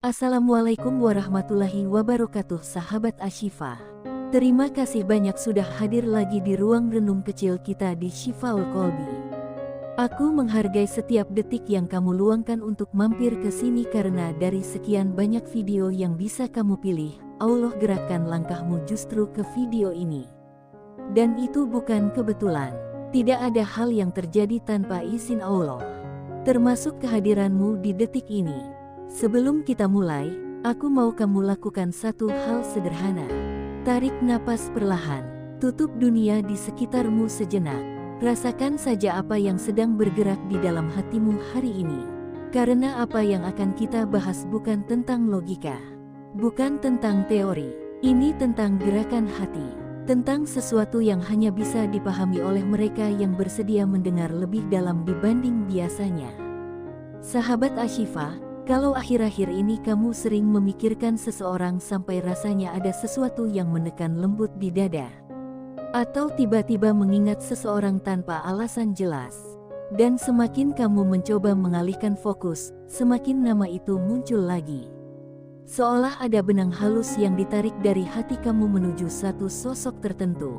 Assalamualaikum warahmatullahi wabarakatuh, sahabat Ashifa. Terima kasih banyak sudah hadir lagi di ruang renung kecil kita di Shifaul Qalbi. Aku menghargai setiap detik yang kamu luangkan untuk mampir ke sini karena dari sekian banyak video yang bisa kamu pilih, Allah gerakkan langkahmu justru ke video ini. Dan itu bukan kebetulan. Tidak ada hal yang terjadi tanpa izin Allah. Termasuk kehadiranmu di detik ini. Sebelum kita mulai, aku mau kamu lakukan satu hal sederhana. Tarik napas perlahan, tutup dunia di sekitarmu sejenak. Rasakan saja apa yang sedang bergerak di dalam hatimu hari ini. Karena apa yang akan kita bahas bukan tentang logika, bukan tentang teori. Ini tentang gerakan hati, tentang sesuatu yang hanya bisa dipahami oleh mereka yang bersedia mendengar lebih dalam dibanding biasanya. Sahabat Ashifa, kalau akhir-akhir ini kamu sering memikirkan seseorang sampai rasanya ada sesuatu yang menekan lembut di dada, atau tiba-tiba mengingat seseorang tanpa alasan jelas, dan semakin kamu mencoba mengalihkan fokus, semakin nama itu muncul lagi. Seolah ada benang halus yang ditarik dari hati kamu menuju satu sosok tertentu.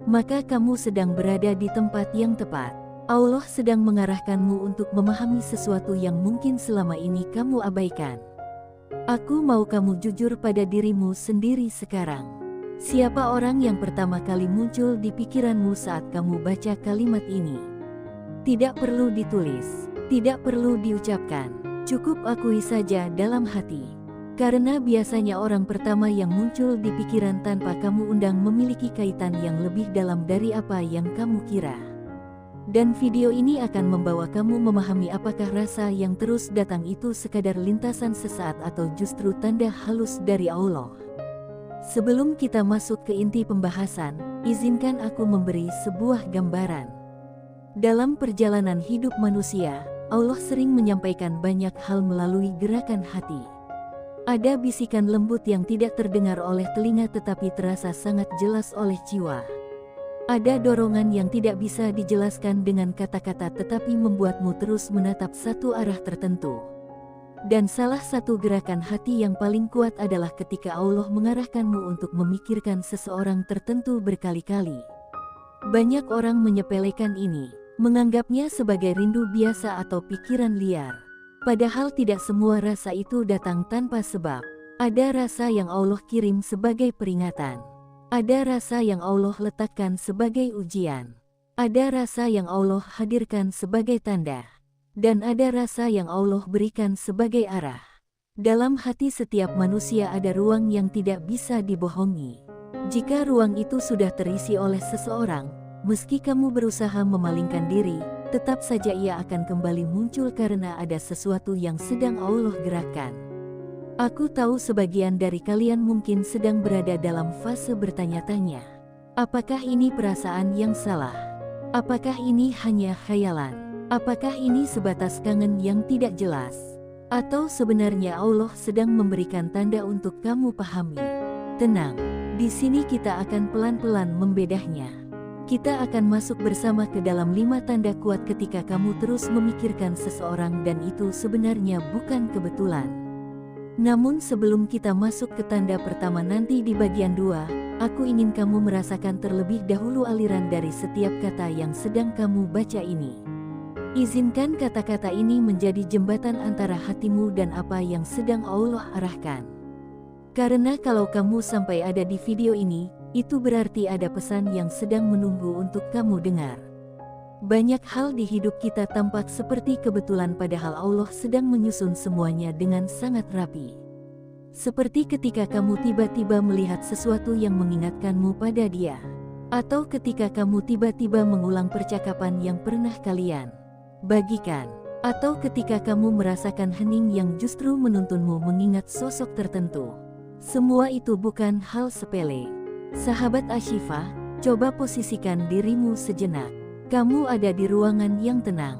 Maka kamu sedang berada di tempat yang tepat. Allah sedang mengarahkanmu untuk memahami sesuatu yang mungkin selama ini kamu abaikan. Aku mau kamu jujur pada dirimu sendiri sekarang. Siapa orang yang pertama kali muncul di pikiranmu saat kamu baca kalimat ini? Tidak perlu ditulis, tidak perlu diucapkan, cukup akui saja dalam hati. Karena biasanya orang pertama yang muncul di pikiran tanpa kamu undang memiliki kaitan yang lebih dalam dari apa yang kamu kira. Dan video ini akan membawa kamu memahami apakah rasa yang terus datang itu sekadar lintasan sesaat atau justru tanda halus dari Allah. Sebelum kita masuk ke inti pembahasan, izinkan aku memberi sebuah gambaran. Dalam perjalanan hidup manusia, Allah sering menyampaikan banyak hal melalui gerakan hati. Ada bisikan lembut yang tidak terdengar oleh telinga tetapi terasa sangat jelas oleh jiwa. Ada dorongan yang tidak bisa dijelaskan dengan kata-kata tetapi membuatmu terus menatap satu arah tertentu. Dan salah satu gerakan hati yang paling kuat adalah ketika Allah mengarahkanmu untuk memikirkan seseorang tertentu berkali-kali. Banyak orang menyepelekan ini, menganggapnya sebagai rindu biasa atau pikiran liar. Padahal tidak semua rasa itu datang tanpa sebab. Ada rasa yang Allah kirim sebagai peringatan. Ada rasa yang Allah letakkan sebagai ujian. Ada rasa yang Allah hadirkan sebagai tanda. Dan ada rasa yang Allah berikan sebagai arah. Dalam hati setiap manusia ada ruang yang tidak bisa dibohongi. Jika ruang itu sudah terisi oleh seseorang, meski kamu berusaha memalingkan diri, tetap saja ia akan kembali muncul karena ada sesuatu yang sedang Allah gerakkan. Aku tahu sebagian dari kalian mungkin sedang berada dalam fase bertanya-tanya. Apakah ini perasaan yang salah? Apakah ini hanya khayalan? Apakah ini sebatas kangen yang tidak jelas? Atau sebenarnya Allah sedang memberikan tanda untuk kamu pahami? Tenang, di sini kita akan pelan-pelan membedahnya. Kita akan masuk bersama ke dalam 5 tanda kuat ketika kamu terus memikirkan seseorang dan itu sebenarnya bukan kebetulan. Namun sebelum kita masuk ke tanda pertama nanti di bagian 2, aku ingin kamu merasakan terlebih dahulu aliran dari setiap kata yang sedang kamu baca ini. Izinkan kata-kata ini menjadi jembatan antara hatimu dan apa yang sedang Allah arahkan. Karena kalau kamu sampai ada di video ini, itu berarti ada pesan yang sedang menunggu untuk kamu dengar. Banyak hal di hidup kita tampak seperti kebetulan padahal Allah sedang menyusun semuanya dengan sangat rapi. Seperti ketika kamu tiba-tiba melihat sesuatu yang mengingatkanmu pada Dia. Atau ketika kamu tiba-tiba mengulang percakapan yang pernah kalian bagikan. Atau ketika kamu merasakan hening yang justru menuntunmu mengingat sosok tertentu. Semua itu bukan hal sepele. Sahabat Ashifa, coba posisikan dirimu sejenak. Kamu ada di ruangan yang tenang.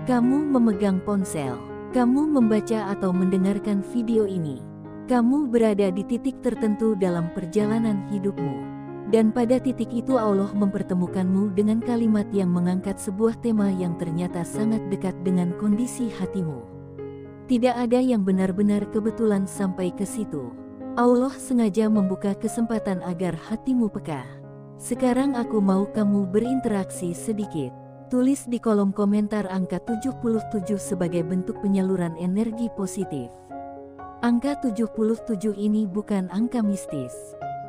Kamu memegang ponsel. Kamu membaca atau mendengarkan video ini. Kamu berada di titik tertentu dalam perjalanan hidupmu. Dan pada titik itu Allah mempertemukanmu dengan kalimat yang mengangkat sebuah tema yang ternyata sangat dekat dengan kondisi hatimu. Tidak ada yang benar-benar kebetulan sampai ke situ. Allah sengaja membuka kesempatan agar hatimu peka. Sekarang aku mau kamu berinteraksi sedikit. Tulis di kolom komentar angka 77 sebagai bentuk penyaluran energi positif. Angka 77 ini bukan angka mistis.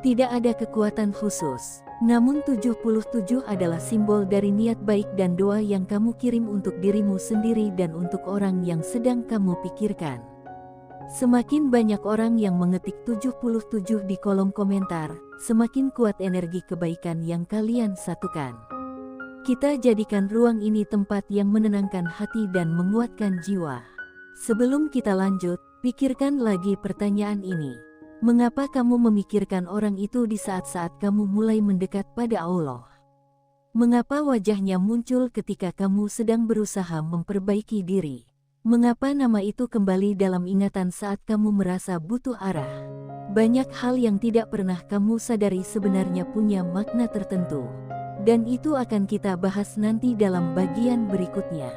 Tidak ada kekuatan khusus. Namun 77 adalah simbol dari niat baik dan doa yang kamu kirim untuk dirimu sendiri dan untuk orang yang sedang kamu pikirkan. Semakin banyak orang yang mengetik 77 di kolom komentar, semakin kuat energi kebaikan yang kalian satukan. Kita jadikan ruang ini tempat yang menenangkan hati dan menguatkan jiwa. Sebelum kita lanjut, pikirkan lagi pertanyaan ini. Mengapa kamu memikirkan orang itu di saat-saat kamu mulai mendekat pada Allah? Mengapa wajahnya muncul ketika kamu sedang berusaha memperbaiki diri? Mengapa nama itu kembali dalam ingatan saat kamu merasa butuh arah? Banyak hal yang tidak pernah kamu sadari sebenarnya punya makna tertentu. Dan itu akan kita bahas nanti dalam bagian berikutnya.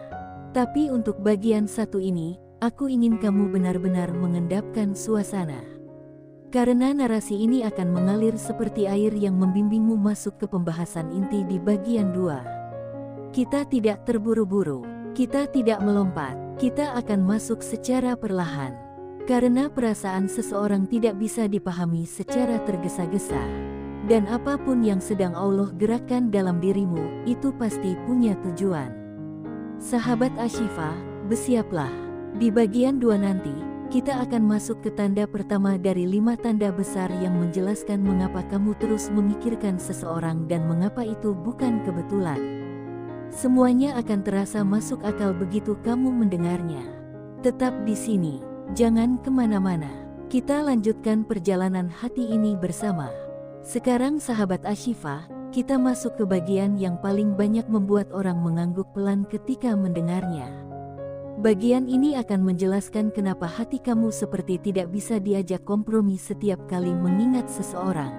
Tapi untuk bagian satu ini, aku ingin kamu benar-benar mengendapkan suasana. Karena narasi ini akan mengalir seperti air yang membimbingmu masuk ke pembahasan inti di bagian 2. Kita tidak terburu-buru, kita tidak melompat, kita akan masuk secara perlahan. Karena perasaan seseorang tidak bisa dipahami secara tergesa-gesa. Dan apapun yang sedang Allah gerakkan dalam dirimu, itu pasti punya tujuan. Sahabat Ashifa, bersiaplah. Di bagian 2 nanti, kita akan masuk ke tanda pertama dari 5 tanda besar yang menjelaskan mengapa kamu terus memikirkan seseorang dan mengapa itu bukan kebetulan. Semuanya akan terasa masuk akal begitu kamu mendengarnya. Tetap di sini, jangan kemana-mana. Kita lanjutkan perjalanan hati ini bersama. Sekarang sahabat Ashifa, kita masuk ke bagian yang paling banyak membuat orang mengangguk pelan ketika mendengarnya. Bagian ini akan menjelaskan kenapa hati kamu seperti tidak bisa diajak kompromi setiap kali mengingat seseorang.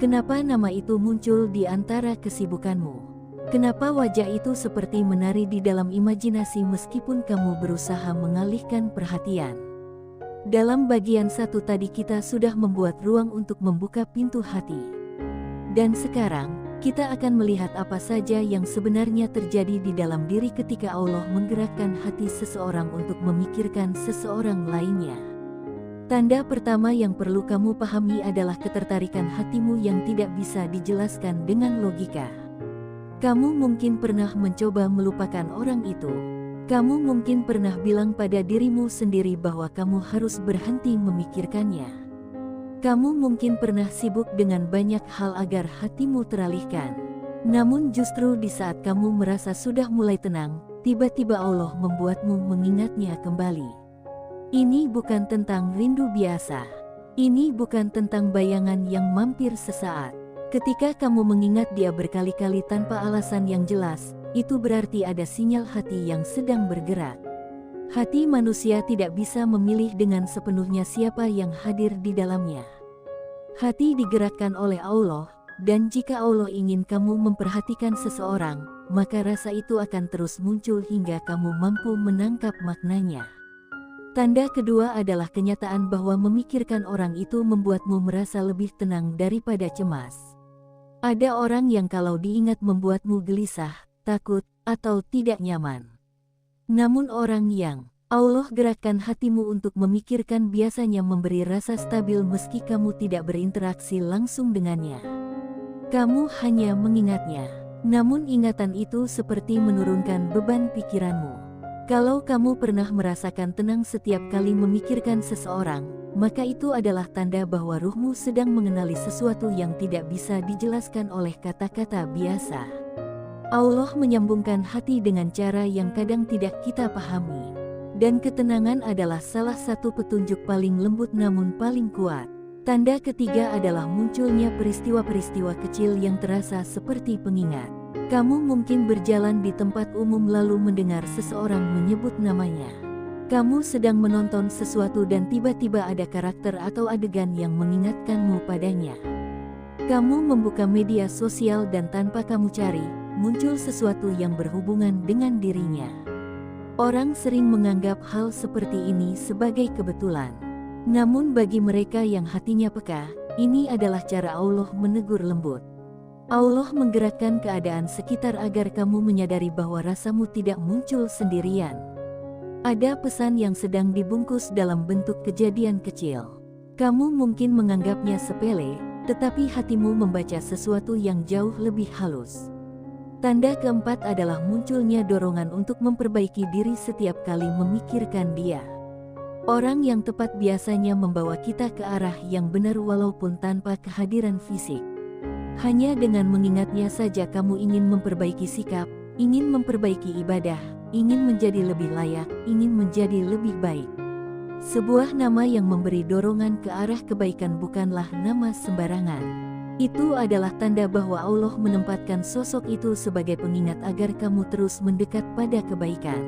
Kenapa nama itu muncul di antara kesibukanmu? Kenapa wajah itu seperti menari di dalam imajinasi meskipun kamu berusaha mengalihkan perhatian? Dalam bagian 1 tadi kita sudah membuat ruang untuk membuka pintu hati. Dan sekarang, kita akan melihat apa saja yang sebenarnya terjadi di dalam diri ketika Allah menggerakkan hati seseorang untuk memikirkan seseorang lainnya. Tanda pertama yang perlu kamu pahami adalah ketertarikan hatimu yang tidak bisa dijelaskan dengan logika. Kamu mungkin pernah mencoba melupakan orang itu. Kamu mungkin pernah bilang pada dirimu sendiri bahwa kamu harus berhenti memikirkannya. Kamu mungkin pernah sibuk dengan banyak hal agar hatimu teralihkan. Namun justru di saat kamu merasa sudah mulai tenang, tiba-tiba Allah membuatmu mengingatnya kembali. Ini bukan tentang rindu biasa. Ini bukan tentang bayangan yang mampir sesaat. Ketika kamu mengingat dia berkali-kali tanpa alasan yang jelas, itu berarti ada sinyal hati yang sedang bergerak. Hati manusia tidak bisa memilih dengan sepenuhnya siapa yang hadir di dalamnya. Hati digerakkan oleh Allah, dan jika Allah ingin kamu memperhatikan seseorang, maka rasa itu akan terus muncul hingga kamu mampu menangkap maknanya. Tanda kedua adalah kenyataan bahwa memikirkan orang itu membuatmu merasa lebih tenang daripada cemas. Ada orang yang kalau diingat membuatmu gelisah, takut, atau tidak nyaman. Namun orang yang Allah gerakkan hatimu untuk memikirkan biasanya memberi rasa stabil meski kamu tidak berinteraksi langsung dengannya. Kamu hanya mengingatnya, namun ingatan itu seperti menurunkan beban pikiranmu. Kalau kamu pernah merasakan tenang setiap kali memikirkan seseorang, maka itu adalah tanda bahwa ruhmu sedang mengenali sesuatu yang tidak bisa dijelaskan oleh kata-kata biasa. Allah menyambungkan hati dengan cara yang kadang tidak kita pahami. Dan ketenangan adalah salah satu petunjuk paling lembut namun paling kuat. Tanda ketiga adalah munculnya peristiwa-peristiwa kecil yang terasa seperti pengingat. Kamu mungkin berjalan di tempat umum lalu mendengar seseorang menyebut namanya. Kamu sedang menonton sesuatu dan tiba-tiba ada karakter atau adegan yang mengingatkanmu padanya. Kamu membuka media sosial dan tanpa kamu cari, muncul sesuatu yang berhubungan dengan dirinya. Orang sering menganggap hal seperti ini sebagai kebetulan. Namun bagi mereka yang hatinya peka, ini adalah cara Allah menegur lembut. Allah menggerakkan keadaan sekitar agar kamu menyadari bahwa rasamu tidak muncul sendirian. Ada pesan yang sedang dibungkus dalam bentuk kejadian kecil. Kamu mungkin menganggapnya sepele, tetapi hatimu membaca sesuatu yang jauh lebih halus. Tanda keempat adalah munculnya dorongan untuk memperbaiki diri setiap kali memikirkan dia. Orang yang tepat biasanya membawa kita ke arah yang benar walaupun tanpa kehadiran fisik. Hanya dengan mengingatnya saja kamu ingin memperbaiki sikap, ingin memperbaiki ibadah, ingin menjadi lebih layak, ingin menjadi lebih baik. Sebuah nama yang memberi dorongan ke arah kebaikan bukanlah nama sembarangan. Itu adalah tanda bahwa Allah menempatkan sosok itu sebagai pengingat agar kamu terus mendekat pada kebaikan.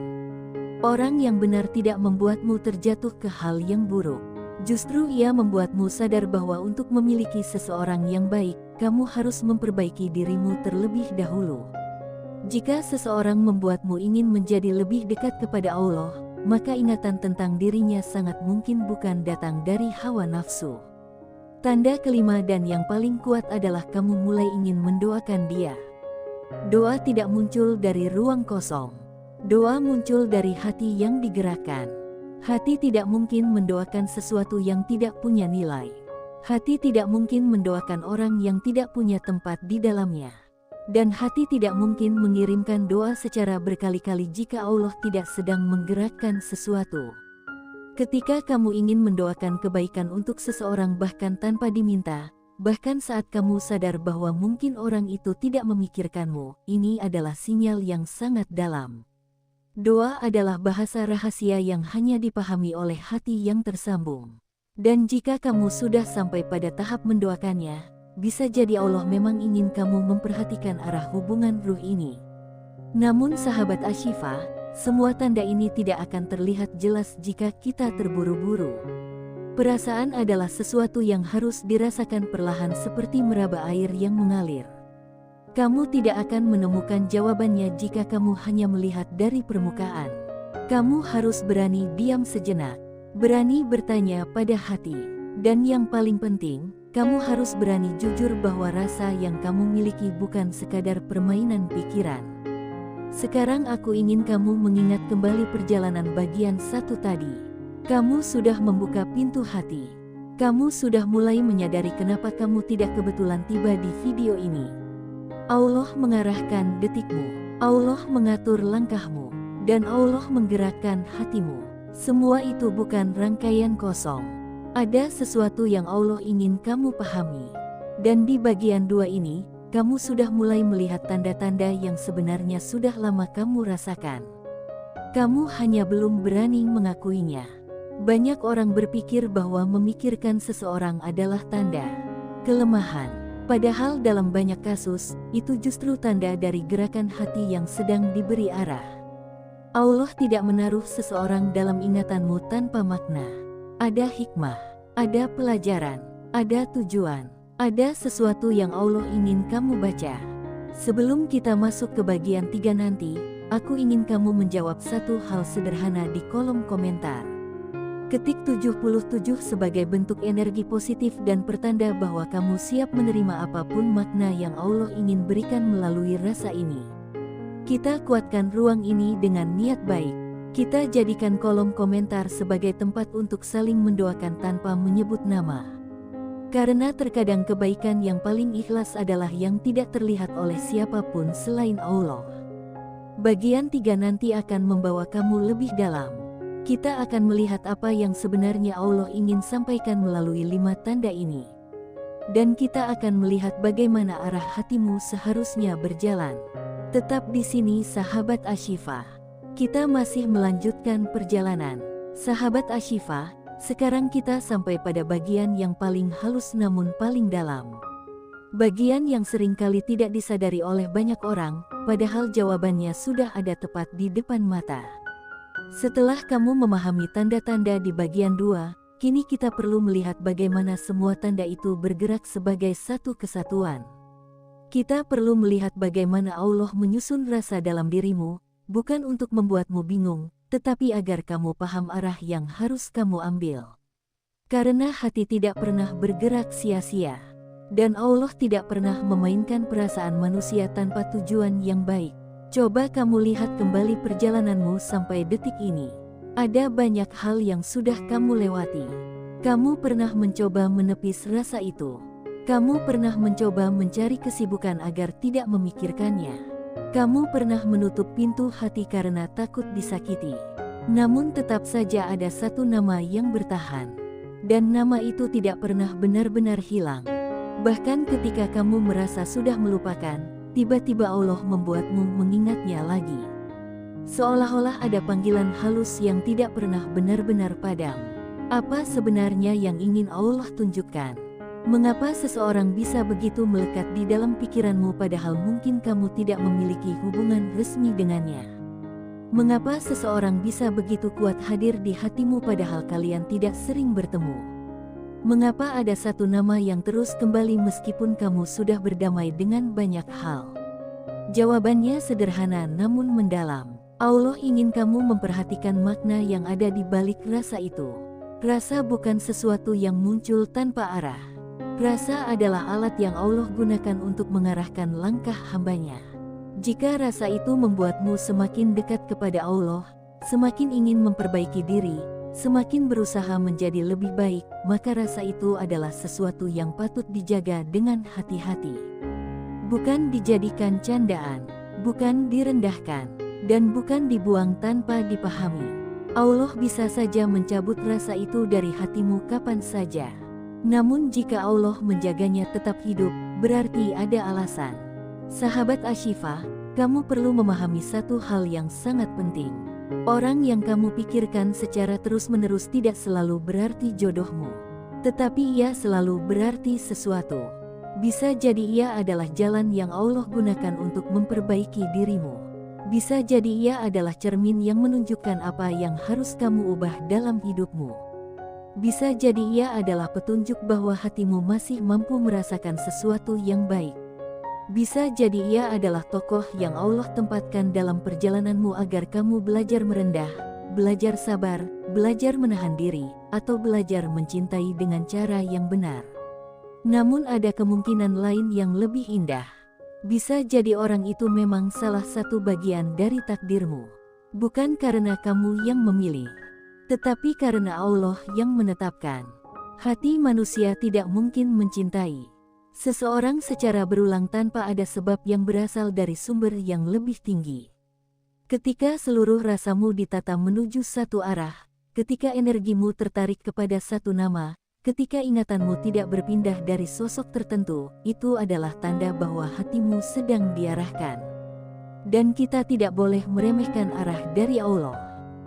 Orang yang benar tidak membuatmu terjatuh ke hal yang buruk. Justru ia membuatmu sadar bahwa untuk memiliki seseorang yang baik, kamu harus memperbaiki dirimu terlebih dahulu. Jika seseorang membuatmu ingin menjadi lebih dekat kepada Allah, maka ingatan tentang dirinya sangat mungkin bukan datang dari hawa nafsu. Tanda kelima dan yang paling kuat adalah kamu mulai ingin mendoakan dia. Doa tidak muncul dari ruang kosong. Doa muncul dari hati yang digerakkan. Hati tidak mungkin mendoakan sesuatu yang tidak punya nilai. Hati tidak mungkin mendoakan orang yang tidak punya tempat di dalamnya. Dan hati tidak mungkin mengirimkan doa secara berkali-kali jika Allah tidak sedang menggerakkan sesuatu. Ketika kamu ingin mendoakan kebaikan untuk seseorang bahkan tanpa diminta, bahkan saat kamu sadar bahwa mungkin orang itu tidak memikirkanmu, ini adalah sinyal yang sangat dalam. Doa adalah bahasa rahasia yang hanya dipahami oleh hati yang tersambung. Dan jika kamu sudah sampai pada tahap mendoakannya, bisa jadi Allah memang ingin kamu memperhatikan arah hubungan ruh ini. Namun sahabat Ashifa, semua tanda ini tidak akan terlihat jelas jika kita terburu-buru. Perasaan adalah sesuatu yang harus dirasakan perlahan seperti meraba air yang mengalir. Kamu tidak akan menemukan jawabannya jika kamu hanya melihat dari permukaan. Kamu harus berani diam sejenak, berani bertanya pada hati, dan yang paling penting, kamu harus berani jujur bahwa rasa yang kamu miliki bukan sekadar permainan pikiran. Sekarang aku ingin kamu mengingat kembali perjalanan bagian 1 tadi. Kamu sudah membuka pintu hati. Kamu sudah mulai menyadari kenapa kamu tidak kebetulan tiba di video ini. Allah mengarahkan detikmu, Allah mengatur langkahmu, dan Allah menggerakkan hatimu. Semua itu bukan rangkaian kosong. Ada sesuatu yang Allah ingin kamu pahami. Dan di bagian 2 ini, kamu sudah mulai melihat tanda-tanda yang sebenarnya sudah lama kamu rasakan. Kamu hanya belum berani mengakuinya. Banyak orang berpikir bahwa memikirkan seseorang adalah tanda kelemahan. Padahal dalam banyak kasus, itu justru tanda dari gerakan hati yang sedang diberi arah. Allah tidak menaruh seseorang dalam ingatanmu tanpa makna. Ada hikmah, ada pelajaran, ada tujuan, ada sesuatu yang Allah ingin kamu baca. Sebelum kita masuk ke bagian 3 nanti, aku ingin kamu menjawab satu hal sederhana di kolom komentar. Ketik 77 sebagai bentuk energi positif dan pertanda bahwa kamu siap menerima apapun makna yang Allah ingin berikan melalui rasa ini. Kita kuatkan ruang ini dengan niat baik. Kita jadikan kolom komentar sebagai tempat untuk saling mendoakan tanpa menyebut nama. Karena terkadang kebaikan yang paling ikhlas adalah yang tidak terlihat oleh siapapun selain Allah. Bagian 3 nanti akan membawa kamu lebih dalam. Kita akan melihat apa yang sebenarnya Allah ingin sampaikan melalui 5 tanda ini. Dan kita akan melihat bagaimana arah hatimu seharusnya berjalan. Tetap di sini sahabat Ashifa. Kita masih melanjutkan perjalanan. Sahabat Ashifa, sekarang kita sampai pada bagian yang paling halus namun paling dalam. Bagian yang seringkali tidak disadari oleh banyak orang, padahal jawabannya sudah ada tepat di depan mata. Setelah kamu memahami tanda-tanda di bagian 2, kini kita perlu melihat bagaimana semua tanda itu bergerak sebagai satu kesatuan. Kita perlu melihat bagaimana Allah menyusun rasa dalam dirimu, bukan untuk membuatmu bingung, tetapi agar kamu paham arah yang harus kamu ambil. Karena hati tidak pernah bergerak sia-sia, dan Allah tidak pernah memainkan perasaan manusia tanpa tujuan yang baik. Coba kamu lihat kembali perjalananmu sampai detik ini. Ada banyak hal yang sudah kamu lewati. Kamu pernah mencoba menepis rasa itu. Kamu pernah mencoba mencari kesibukan agar tidak memikirkannya. Kamu pernah menutup pintu hati karena takut disakiti. Namun tetap saja ada satu nama yang bertahan. Dan nama itu tidak pernah benar-benar hilang. Bahkan ketika kamu merasa sudah melupakan, tiba-tiba Allah membuatmu mengingatnya lagi. Seolah-olah ada panggilan halus yang tidak pernah benar-benar padam. Apa sebenarnya yang ingin Allah tunjukkan? Mengapa seseorang bisa begitu melekat di dalam pikiranmu padahal mungkin kamu tidak memiliki hubungan resmi dengannya? Mengapa seseorang bisa begitu kuat hadir di hatimu padahal kalian tidak sering bertemu? Mengapa ada satu nama yang terus kembali meskipun kamu sudah berdamai dengan banyak hal? Jawabannya sederhana namun mendalam. Allah ingin kamu memperhatikan makna yang ada di balik rasa itu. Rasa bukan sesuatu yang muncul tanpa arah. Rasa adalah alat yang Allah gunakan untuk mengarahkan langkah hambanya. Jika rasa itu membuatmu semakin dekat kepada Allah, semakin ingin memperbaiki diri, semakin berusaha menjadi lebih baik, maka rasa itu adalah sesuatu yang patut dijaga dengan hati-hati. Bukan dijadikan candaan, bukan direndahkan, dan bukan dibuang tanpa dipahami. Allah bisa saja mencabut rasa itu dari hatimu kapan saja. Namun jika Allah menjaganya tetap hidup, berarti ada alasan. Sahabat Ashifa, kamu perlu memahami satu hal yang sangat penting. Orang yang kamu pikirkan secara terus-menerus tidak selalu berarti jodohmu. Tetapi ia selalu berarti sesuatu. Bisa jadi ia adalah jalan yang Allah gunakan untuk memperbaiki dirimu. Bisa jadi ia adalah cermin yang menunjukkan apa yang harus kamu ubah dalam hidupmu. Bisa jadi ia adalah petunjuk bahwa hatimu masih mampu merasakan sesuatu yang baik. Bisa jadi ia adalah tokoh yang Allah tempatkan dalam perjalananmu agar kamu belajar merendah, belajar sabar, belajar menahan diri, atau belajar mencintai dengan cara yang benar. Namun ada kemungkinan lain yang lebih indah. Bisa jadi orang itu memang salah satu bagian dari takdirmu. Bukan karena kamu yang memilih, tetapi karena Allah yang menetapkan. Hati manusia tidak mungkin mencintai seseorang secara berulang tanpa ada sebab yang berasal dari sumber yang lebih tinggi. Ketika seluruh rasamu ditata menuju satu arah, ketika energimu tertarik kepada satu nama, ketika ingatanmu tidak berpindah dari sosok tertentu, itu adalah tanda bahwa hatimu sedang diarahkan. Dan kita tidak boleh meremehkan arah dari Allah.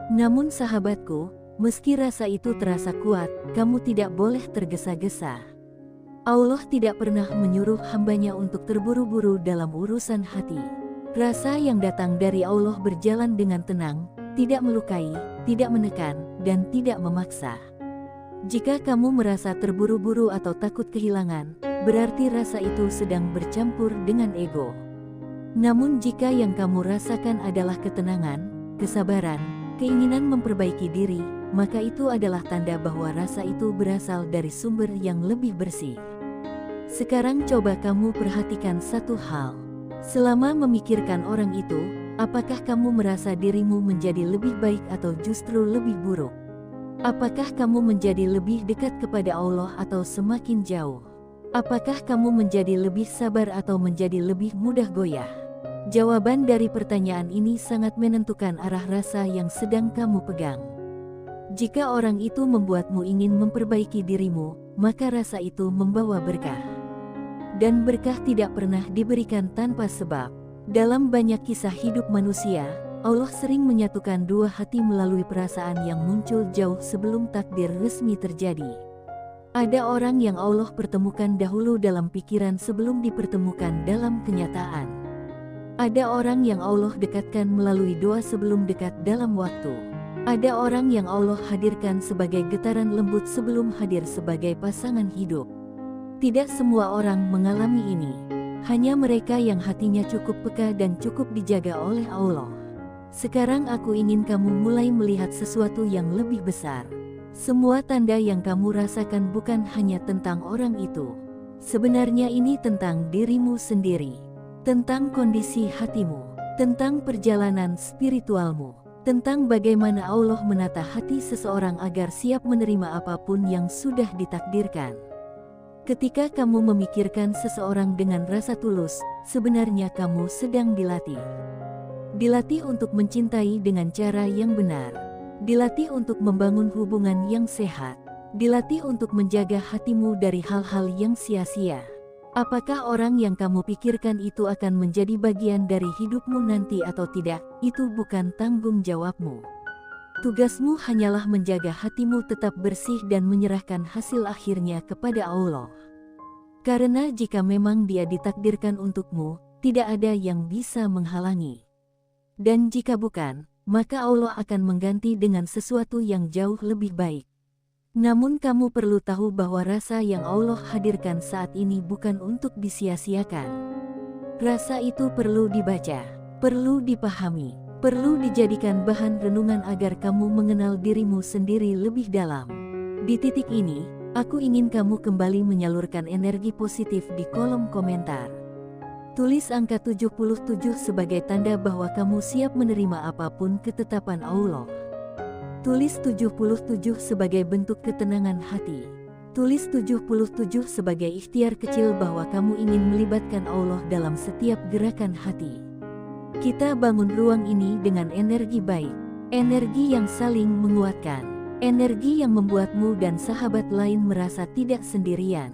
Namun sahabatku, meski rasa itu terasa kuat, kamu tidak boleh tergesa-gesa. Allah tidak pernah menyuruh hambanya untuk terburu-buru dalam urusan hati. Rasa yang datang dari Allah berjalan dengan tenang, tidak melukai, tidak menekan, dan tidak memaksa. Jika kamu merasa terburu-buru atau takut kehilangan, berarti rasa itu sedang bercampur dengan ego. Namun jika yang kamu rasakan adalah ketenangan, kesabaran, keinginan memperbaiki diri, maka itu adalah tanda bahwa rasa itu berasal dari sumber yang lebih bersih. Sekarang coba kamu perhatikan satu hal. Selama memikirkan orang itu, apakah kamu merasa dirimu menjadi lebih baik atau justru lebih buruk? Apakah kamu menjadi lebih dekat kepada Allah atau semakin jauh? Apakah kamu menjadi lebih sabar atau menjadi lebih mudah goyah? Jawaban dari pertanyaan ini sangat menentukan arah rasa yang sedang kamu pegang. Jika orang itu membuatmu ingin memperbaiki dirimu, maka rasa itu membawa berkah. Dan berkah tidak pernah diberikan tanpa sebab. Dalam banyak kisah hidup manusia, Allah sering menyatukan dua hati melalui perasaan yang muncul jauh sebelum takdir resmi terjadi. Ada orang yang Allah pertemukan dahulu dalam pikiran sebelum dipertemukan dalam kenyataan. Ada orang yang Allah dekatkan melalui doa sebelum dekat dalam waktu. Ada orang yang Allah hadirkan sebagai getaran lembut sebelum hadir sebagai pasangan hidup. Tidak semua orang mengalami ini. Hanya mereka yang hatinya cukup peka dan cukup dijaga oleh Allah. Sekarang aku ingin kamu mulai melihat sesuatu yang lebih besar. Semua tanda yang kamu rasakan bukan hanya tentang orang itu. Sebenarnya ini tentang dirimu sendiri, tentang kondisi hatimu, tentang perjalanan spiritualmu, tentang bagaimana Allah menata hati seseorang agar siap menerima apapun yang sudah ditakdirkan. Ketika kamu memikirkan seseorang dengan rasa tulus, sebenarnya kamu sedang dilatih. Dilatih untuk mencintai dengan cara yang benar. Dilatih untuk membangun hubungan yang sehat. Dilatih untuk menjaga hatimu dari hal-hal yang sia-sia. Apakah orang yang kamu pikirkan itu akan menjadi bagian dari hidupmu nanti atau tidak, itu bukan tanggung jawabmu. Tugasmu hanyalah menjaga hatimu tetap bersih dan menyerahkan hasil akhirnya kepada Allah. Karena jika memang Dia ditakdirkan untukmu, tidak ada yang bisa menghalangi. Dan jika bukan, maka Allah akan mengganti dengan sesuatu yang jauh lebih baik. Namun kamu perlu tahu bahwa rasa yang Allah hadirkan saat ini bukan untuk disia-siakan. Rasa itu perlu dibaca, perlu dipahami, perlu dijadikan bahan renungan agar kamu mengenal dirimu sendiri lebih dalam. Di titik ini, aku ingin kamu kembali menyalurkan energi positif di kolom komentar. Tulis angka 77 sebagai tanda bahwa kamu siap menerima apapun ketetapan Allah. Tulis 77 sebagai bentuk ketenangan hati. Tulis 77 sebagai ikhtiar kecil bahwa kamu ingin melibatkan Allah dalam setiap gerakan hati. Kita bangun ruang ini dengan energi baik, energi yang saling menguatkan, energi yang membuatmu dan sahabat lain merasa tidak sendirian.